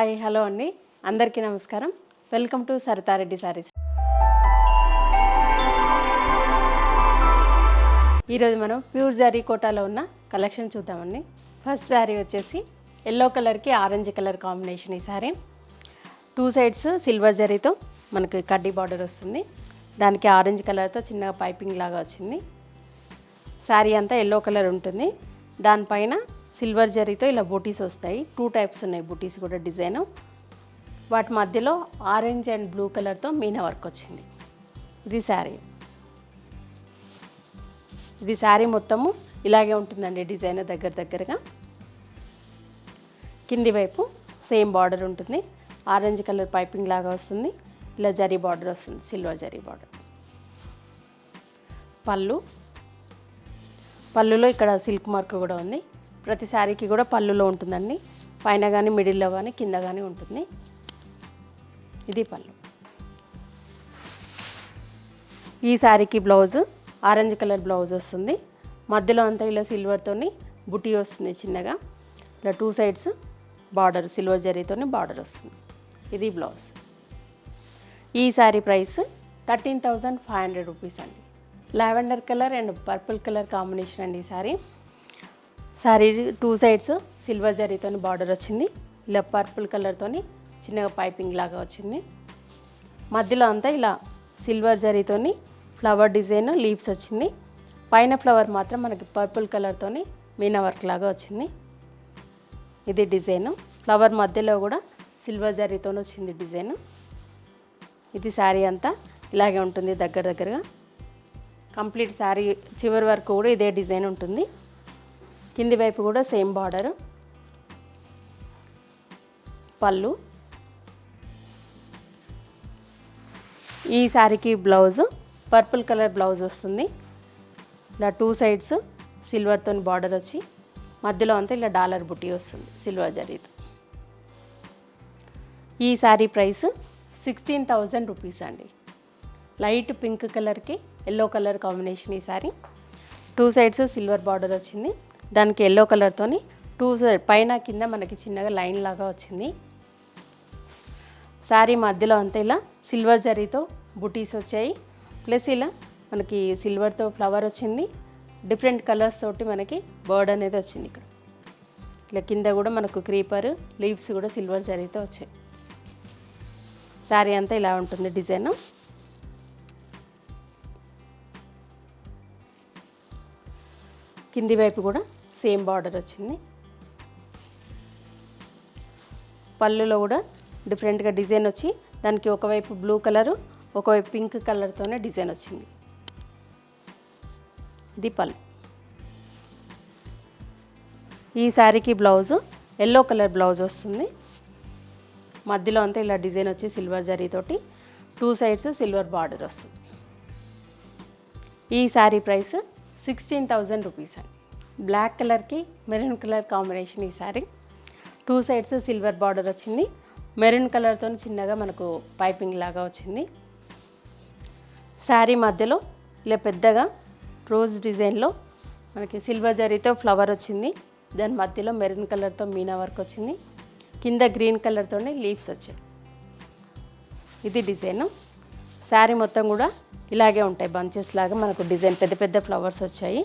Hi hello అండి, అందరికీ నమస్కారం. Welcome to Saritha Reddy saris. ఈరోజు మనం ప్యూర్ జరీ కోటాలో ఉన్న కలెక్షన్ చూద్దామండి. ఫస్ట్ శారీ వచ్చేసి ఎల్లో కలర్కి ఆరెంజ్ కలర్ కాంబినేషన్. ఈ శారీ 2 సైడ్స్ సిల్వర్ జరీతో మనకి కడ్డీ బార్డర్ వస్తుంది. దానికి ఆరెంజ్ కలర్తో చిన్నగా పైపింగ్ లాగా వచ్చింది. శారీ అంతా ఎల్లో కలర్ ఉంటుంది. దానిపైన సిల్వర్ జరీతో ఇలా బూటీస్ వస్తాయి. 2 టైప్స్ ఉన్నాయి బూటీస్ కూడా డిజైన్. వాటి మధ్యలో ఆరెంజ్ అండ్ బ్లూ కలర్తో మీనా వర్క్ వచ్చింది. ఇది శారీ మొత్తము ఇలాగే ఉంటుందండి. డిజైన్ దగ్గరగా కింది వైపు సేమ్ బార్డర్ ఉంటుంది. ఆరెంజ్ కలర్ పైపింగ్ లాగా వస్తుంది. ఇలా జరీ బార్డర్ వస్తుంది, సిల్వర్ జరీ బార్డర్. పళ్ళులో ఇక్కడ సిల్క్ మార్క్ కూడా ఉంది. ప్రతి శారీకి కూడా పళ్ళులో ఉంటుందండి. పైన కానీ మిడిల్లో కానీ కింద కానీ ఉంటుంది. ఇది పళ్ళు. ఈ శారీకి బ్లౌజ్ ఆరెంజ్ కలర్ బ్లౌజ్ వస్తుంది. మధ్యలో అంతా ఇలా సిల్వర్తోని బుటీ వస్తుంది చిన్నగా. ఇలా 2 సైడ్స్ బార్డర్ సిల్వర్ జరీతోని బార్డర్ వస్తుంది. ఇది బ్లౌజ్. ఈ శారీ ప్రైస్ 13,500 రూపీస్ అండి. Lavender colour and purple colour combination అండి. ఈ శారీ 2 సైడ్స్ సిల్వర్ జరీతోని బార్డర్ వచ్చింది. ఇలా పర్పుల్ కలర్తోని చిన్నగా పైపింగ్ లాగా వచ్చింది. మధ్యలో అంతా ఇలా సిల్వర్ జరీతోని ఫ్లవర్ డిజైన్ లీవ్స్ వచ్చింది. పైన ఫ్లవర్ మాత్రం మనకి పర్పుల్ కలర్తోని మీనా వర్క్ లాగా వచ్చింది. ఇది డిజైన్. ఫ్లవర్ మధ్యలో కూడా సిల్వర్ జరీతో వచ్చింది డిజైన్. ఇది శారీ అంతా ఇలాగే ఉంటుంది దగ్గరగా. కంప్లీట్ శారీ చివరి వరకు కూడా ఇదే డిజైన్ ఉంటుంది. కింది వైపు కూడా సేమ్ బార్డరు. పళ్ళు. ఈ శారీకి బ్లౌజ్ పర్పుల్ కలర్ బ్లౌజ్ వస్తుంది. ఇలా 2 సైడ్స్ సిల్వర్తో బార్డర్ వచ్చి మధ్యలో అంతా ఇలా డాలర్ బుట్టి వస్తుంది సిల్వర్ జరీతో. ఈ శారీ ప్రైస్ 16,000 రూపీస్ అండి. లైట్ పింక్ కలర్కి ఎల్లో కలర్ కాంబినేషన్. ఈ శారీ 2 సైడ్స్ సిల్వర్ బార్డర్ వచ్చింది. దానికి ఎల్లో కలర్తోని 2 సైడ్ పైన కింద మనకి చిన్నగా లైన్ లాగా వచ్చింది. శారీ మధ్యలో అంతా ఇలా సిల్వర్ జరీతో బుటీస్ వచ్చాయి. ప్లస్ ఇలా మనకి సిల్వర్తో ఫ్లవర్ వచ్చింది. డిఫరెంట్ కలర్స్ తోటి మనకి బర్డ్ అనేది వచ్చింది. ఇక్కడ ఇలా కింద కూడా మనకు క్రీపర్ లీవ్స్ కూడా సిల్వర్ జరీతో వచ్చాయి. శారీ అంతా ఇలా ఉంటుంది డిజైన్. కింది వైపు కూడా సేమ్ బార్డర్ వచ్చింది. పళ్ళులో కూడా డిఫరెంట్గా డిజైన్ వచ్చి దానికి ఒకవైపు బ్లూ కలరు ఒకవైపు పింక్ కలర్తోనే డిజైన్ వచ్చింది. ఇది పళ్ళు. ఈ శారీకి బ్లౌజు ఎల్లో కలర్ బ్లౌజ్ వస్తుంది. మధ్యలో అంతా ఇలా డిజైన్ వచ్చి సిల్వర్ జరీతోటి 2 సైడ్స్ సిల్వర్ బార్డర్ వస్తుంది. ఈ శారీ ప్రైస్ 16,000 రూపీస్ అండి. బ్లాక్ కలర్కి మెరూన్ కలర్ కాంబినేషన్. ఈ శారీ 2 సైడ్స్ సిల్వర్ బార్డర్ వచ్చింది. మెరూన్ కలర్తో చిన్నగా మనకు పైపింగ్ లాగా వచ్చింది. శారీ మధ్యలో ఇలా పెద్దగా రోజ్ డిజైన్లో మనకి సిల్వర్ జరీతో ఫ్లవర్ వచ్చింది. దాని మధ్యలో మెరూన్ కలర్తో మీనా వర్క్ వచ్చింది. కింద గ్రీన్ కలర్తోనే లీవ్స్ వచ్చాయి. ఇది డిజైన్. శారీ మొత్తం కూడా ఇలాగే ఉంటాయి బంచెస్ లాగా మనకు డిజైన్ పెద్ద ఫ్లవర్స్ వచ్చాయి.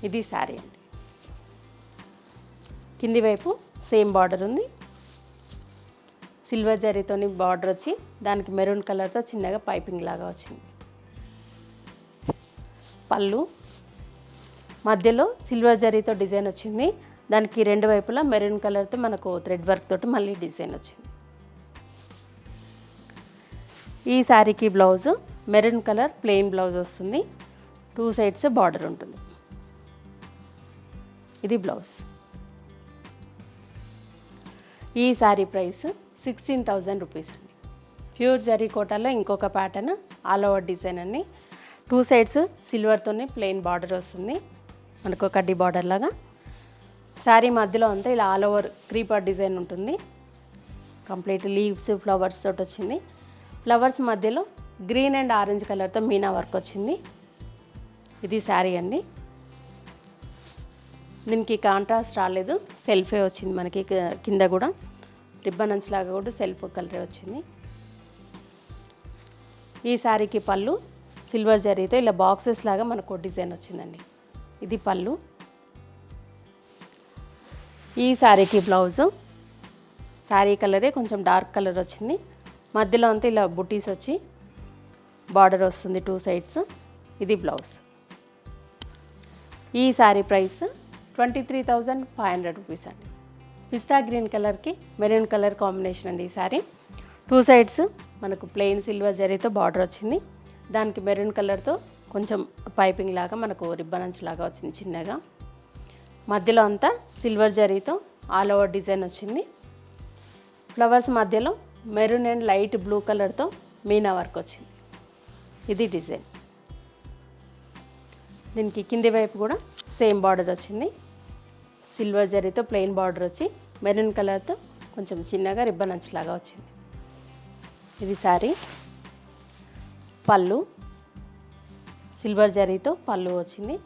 ఇది శారీ అండి. కింది వైపు సేమ్ బార్డర్ ఉంది. సిల్వర్ జరీతోని బార్డర్ వచ్చి దానికి మెరూన్ కలర్తో చిన్నగా పైపింగ్ లాగా వచ్చింది. పళ్ళు మధ్యలో సిల్వర్ జరీతో డిజైన్ వచ్చింది. దానికి 2 వైపులా మెరూన్ కలర్తో మనకు థ్రెడ్ వర్క్ తోటి మళ్ళీ డిజైన్ వచ్చింది. ఈ శారీకి blouse maroon colour plain blouse వస్తుంది. 2 సైడ్స్ బార్డర్ ఉంటుంది. ఇది బ్లౌజ్. ఈ శారీ ప్రైస్ 16,000 రూపీస్ అండి. ప్యూర్ జరీ కోటాలో ఇంకొక ప్యాటర్న్ ఆల్ ఓవర్ డిజైన్ అండి. 2 సైడ్స్ సిల్వర్తోనే ప్లెయిన్ బార్డర్ వస్తుంది మనకు కడ్డీ బార్డర్ లాగా. శారీ మధ్యలో అంతా ఇలా ఆల్ ఓవర్ క్రీపర్ డిజైన్ ఉంటుంది. కంప్లీట్ లీవ్స్ ఫ్లవర్స్ తోటి వచ్చింది. ఫ్లవర్స్ మధ్యలో గ్రీన్ అండ్ ఆరెంజ్ కలర్తో మీనా వర్క్ వచ్చింది. ఇది శారీ అండి. దీనికి కాంట్రాస్ట్ రాలేదు, సెల్ఫే వచ్చింది మనకి కింద కూడా. రిబ్బన్ అంచులాగా కూడా సెల్ఫ్ కలర్ వచ్చింది. ఈ శారీకి పళ్ళు సిల్వర్ జరీతో ఇలా బాక్సెస్ లాగా మనకు డిజైన్ వచ్చిందండి. ఇది పళ్ళు. ఈ శారీకి బ్లౌజు శారీ కలరే కొంచెం డార్క్ కలర్ వచ్చింది. మధ్యలో అంతా ఇలా బుటీస్ వచ్చి బార్డర్ వస్తుంది 2 సైడ్స్. ఇది బ్లౌజ్. ఈ శారీ ప్రైస్ 23,500 రూపీస్ అండి. పిస్తా గ్రీన్ కలర్కి మెరూన్ కలర్ కాంబినేషన్ అండి ఈ శారీ. 2 సైడ్స్ మనకు ప్లెయిన్ సిల్వర్ జరీతో బార్డర్ వచ్చింది. దానికి మెరూన్ కలర్తో కొంచెం పైపింగ్ లాగా మనకు రిబ్బన్ అంచు లాగా వచ్చింది చిన్నగా. మధ్యలో అంతా సిల్వర్ జరీతో ఆల్ ఓవర్ డిజైన్ వచ్చింది. ఫ్లవర్స్ మధ్యలో మెరూన్ అండ్ లైట్ బ్లూ కలర్తో మీనా వర్క్ వచ్చింది. ఇది డిజైన్. దీనికి కింది వైపు కూడా సేమ్ బార్డర్ వచ్చింది. సిల్వర్ జరీతో ప్లెయిన్ బార్డర్ వచ్చి మెరూన్ కలర్తో కొంచెం చిన్నగా రిబ్బన్ అంచులాగా వచ్చింది. ఇది శారీ. పళ్ళు సిల్వర్ జరీతో పళ్ళు వచ్చింది.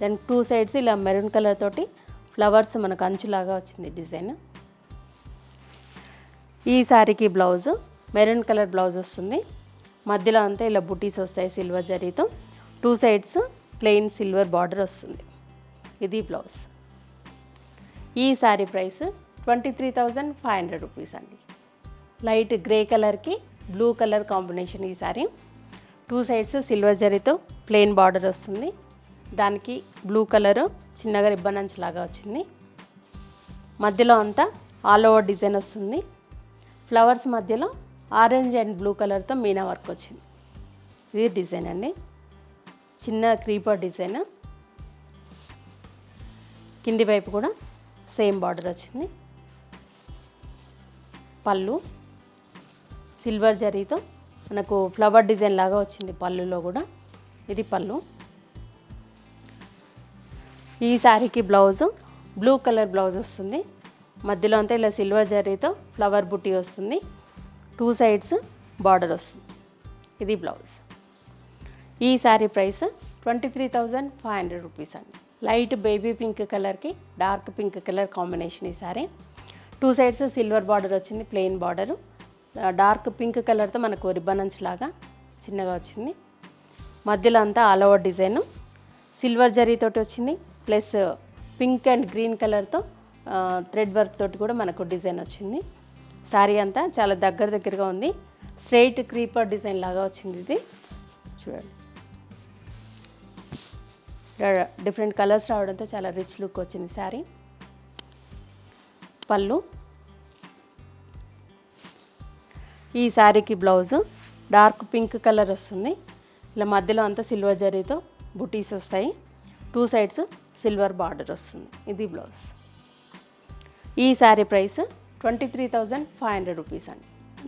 దానికి 2 సైడ్స్ ఇలా మెరూన్ కలర్ తోటి ఫ్లవర్స్ మనకు అంచులాగా వచ్చింది డిజైన్. ఈ శారీకి బ్లౌజ్ మెరూన్ కలర్ బ్లౌజ్ వస్తుంది. మధ్యలో అంతా ఇలా బుటీస్ వస్తాయి సిల్వర్ జరీతో. 2 సైడ్స్ ప్లెయిన్ సిల్వర్ బార్డర్ వస్తుంది. ఇది బ్లౌజ్. ఈ శారీ ప్రైస్ 23,500 రూపీస్ అండి. లైట్ గ్రే కలర్కి బ్లూ కలర్ కాంబినేషన్ ఈ శారీ. 2 సైడ్స్ సిల్వర్ జరీతో ప్లెయిన్ బార్డర్ వస్తుంది. దానికి బ్లూ కలరు చిన్నగా రిబ్బన్ అంచులాగా వచ్చింది. మధ్యలో అంతా ఆల్ ఓవర్ డిజైన్ వస్తుంది. ఫ్లవర్స్ మధ్యలో ఆరెంజ్ అండ్ బ్లూ కలర్తో మీనా వర్క్ వచ్చింది. ఇది డిజైన్ అండి. చిన్న క్రీపర్ డిజైన్. కింది వైపు కూడా సేమ్ బార్డర్ వచ్చింది. పళ్ళు సిల్వర్ జరీతో మనకు ఫ్లవర్ డిజైన్ లాగా వచ్చింది పళ్ళులో కూడా. ఇది పళ్ళు. ఈ శారీకి బ్లౌజు బ్లూ కలర్ బ్లౌజ్ వస్తుంది. మధ్యలో అంతా ఇలా సిల్వర్ జరీతో ఫ్లవర్ బుట్టి వస్తుంది. 2 సైడ్స్ బార్డర్ వస్తుంది. ఇది బ్లౌజ్. ఈ శారీ ప్రైస్ 23,500 రూపీస్ అండి. లైట్ బేబీ పింక్ కలర్కి డార్క్ పింక్ కలర్ కాంబినేషన్ ఈ శారీ. 2 సైడ్స్ సిల్వర్ బార్డర్ వచ్చింది, ప్లెయిన్ బార్డరు. డార్క్ పింక్ కలర్తో మనకు రిబ్బన్ అంచు లాగా చిన్నగా వచ్చింది. మధ్యలో అంతా ఆల్ ఓవర్ డిజైన్ సిల్వర్ జరీతోటి వచ్చింది. ప్లస్ పింక్ అండ్ గ్రీన్ కలర్తో థ్రెడ్ వర్క్ తోటి కూడా మనకు డిజైన్ వచ్చింది. శారీ అంతా చాలా దగ్గరగా ఉంది. స్ట్రైట్ క్రీపర్ డిజైన్ లాగా వచ్చింది. ఇది చూడండి, డిఫరెంట్ కలర్స్ రావడంతో చాలా రిచ్ లుక్ వచ్చింది శారీ. పళ్ళు. ఈ శారీకి బ్లౌజు డార్క్ పింక్ కలర్ వస్తుంది. ఇలా మధ్యలో అంతా సిల్వర్ జరీతో బుటీస్ వస్తాయి. 2 సైడ్స్ సిల్వర్ బార్డర్ వస్తుంది. ఇది బ్లౌజ్. ఈ శారీ ప్రైస్ 23,500 రూపీస్ అండి.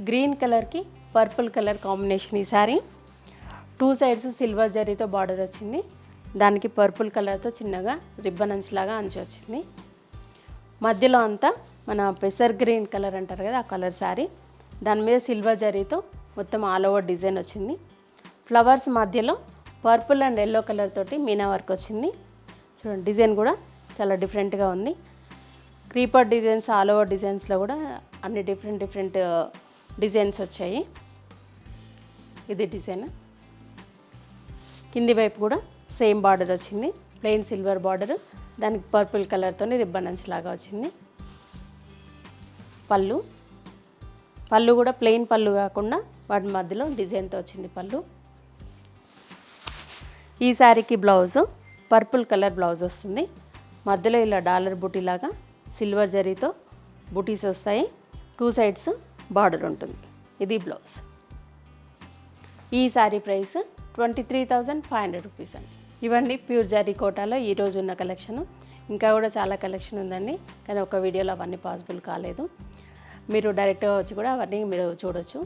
గ్రీన్ కలర్కి పర్పుల్ కలర్ కాంబినేషన్ ఈ శారీ. 2 సైడ్స్ సిల్వర్ జరీతో బార్డర్ వచ్చింది. దానికి పర్పుల్ కలర్తో చిన్నగా రిబ్బన్ అంచులాగా అంచు వచ్చింది. మధ్యలో అంతా మన పెసర్ గ్రీన్ కలర్ అంటారు కదా, ఆ కలర్ శారీ. దాని మీద సిల్వర్ జరీతో మొత్తం ఆల్ ఓవర్ డిజైన్ వచ్చింది. ఫ్లవర్స్ మధ్యలో పర్పుల్ అండ్ ఎల్లో కలర్ తోటి మీనా వర్క్ వచ్చింది. చూడండి, డిజైన్ కూడా చాలా డిఫరెంట్గా ఉంది. క్రీపర్ డిజైన్స్, ఆల్ ఓవర్ డిజైన్స్లో కూడా అన్ని డిఫరెంట్ డిజైన్స్ వచ్చాయి. ఇది డిజైన్. కింది వైపు కూడా సేమ్ బార్డర్ వచ్చింది, ప్లెయిన్ సిల్వర్ బార్డర్. దానికి పర్పుల్ కలర్తో రిబ్బన్ అంచు లాగా వచ్చింది. పళ్ళు కూడా ప్లెయిన్ పళ్ళు కాకుండా వాటి మధ్యలో డిజైన్తో వచ్చింది పళ్ళు. ఈ శారీకి బ్లౌజు పర్పుల్ కలర్ బ్లౌజ్ వస్తుంది. మధ్యలో ఇలా డాలర్ బుటీ లాగా సిల్వర్ జరీతో బుటీస్ వస్తాయి. 2 సైడ్స్ బార్డర్ ఉంటుంది. ఇది బ్లౌజ్. ఈ శారీ ప్రైస్ 23,500 రూపీస్ అండి. ఇవన్నీ ప్యూర్ జరీ కోటాలో ఈరోజు ఉన్న కలెక్షను. ఇంకా కూడా చాలా కలెక్షన్ ఉందండి, కానీ ఒక వీడియోలో అవన్నీ పాసిబుల్ కాలేదు. మీరు డైరెక్ట్గా వచ్చి కూడా అవన్నీ మీరు చూడొచ్చు.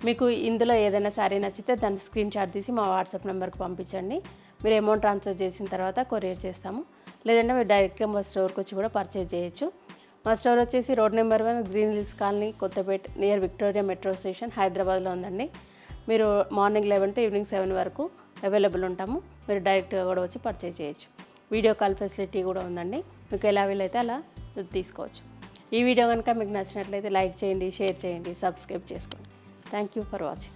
మీకు ఇందులో ఏదైనా శారీ నచ్చితే దాన్ని స్క్రీన్ షాట్ తీసి మా వాట్సాప్ నెంబర్కి పంపించండి. మీరు అమౌంట్ ట్రాన్స్ఫర్ చేసిన తర్వాత కొరియర్ చేస్తాము. లేదంటే మీరు డైరెక్ట్గా మా స్టోర్కి వచ్చి కూడా పర్చేజ్ చేయొచ్చు. మా స్టోర్ వచ్చేసి road number 1, green hills colony, Kothapet, near Victoria metro station, హైదరాబాద్లో ఉందండి. మీరు మార్నింగ్ 11 to ఈవినింగ్ 7 వరకు అవైలబుల్ ఉంటాము. మీరు డైరెక్ట్గా కూడా వచ్చి పర్చేజ్ చేయొచ్చు. వీడియో కాల్ ఫెసిలిటీ కూడా ఉందండి. మీకు ఎలా వీలైతే అలా తీసుకోవచ్చు. ఈ వీడియో కనుక మీకు నచ్చినట్లయితే లైక్ చేయండి, షేర్ చేయండి, సబ్స్క్రైబ్ చేసుకోండి. Thank you for watching.